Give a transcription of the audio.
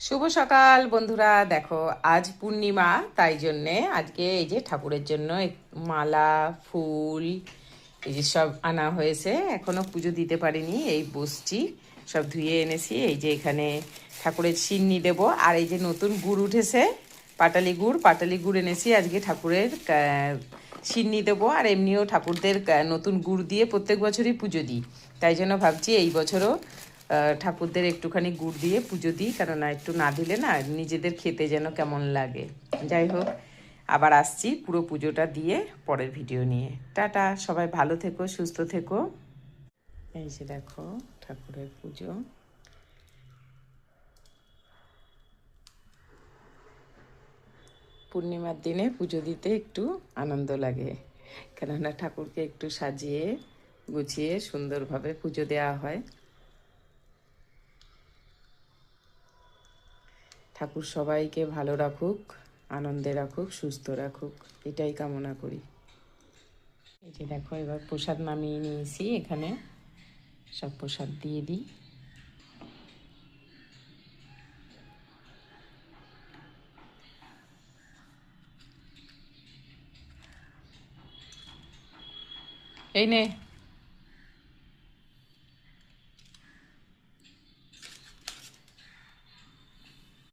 শুভ সকাল বন্ধুরা, দেখো আজ পূর্ণিমা, তাই জন্যে আজকে এই যে ঠাকুরের জন্য মালা, ফুল, এই যে সব আনা হয়েছে। এখনো পুজো দিতে পারিনি, এই বসছি, সব ধুয়ে এনেছি। এই যে এখানে ঠাকুরের সিন্নি দেব, আর এই যে নতুন গুড় উঠেছে, পাটালি গুড় এনেছি আজকে ঠাকুরের সিন্নি দেবো। আর এমনিও ঠাকুরদের নতুন গুড় দিয়ে প্রত্যেক বছরই পুজো দিই, তাই জন্য ভাবছি এই বছরও ঠাকুরদের একটুখানি গুড় দিয়ে পুজো দিই, কেননা একটু না দিলে না নিজেদের খেতে যেন কেমন লাগে। যাই হোক, আবার আসছি পুরো পুজোটা দিয়ে পরের ভিডিও নিয়ে। টাটা, সবাই ভালো থেকো, সুস্থ থেকো। এই যে দেখো ঠাকুরের পুজো। পূর্ণিমার দিনে পুজো দিতে একটু আনন্দ লাগে, কেননা ঠাকুরকে একটু সাজিয়ে গুছিয়ে সুন্দরভাবে পুজো দেওয়া হয়। ঠাকুর সবাইকে ভালো রাখুক, আনন্দে রাখুক, সুস্থ রাখুক, এটাই কামনা করি। এই যে দেখো এবার প্রসাদ নামিয়ে নিয়েছি, এখানে সব প্রসাদ দিয়ে দিই। এই নে।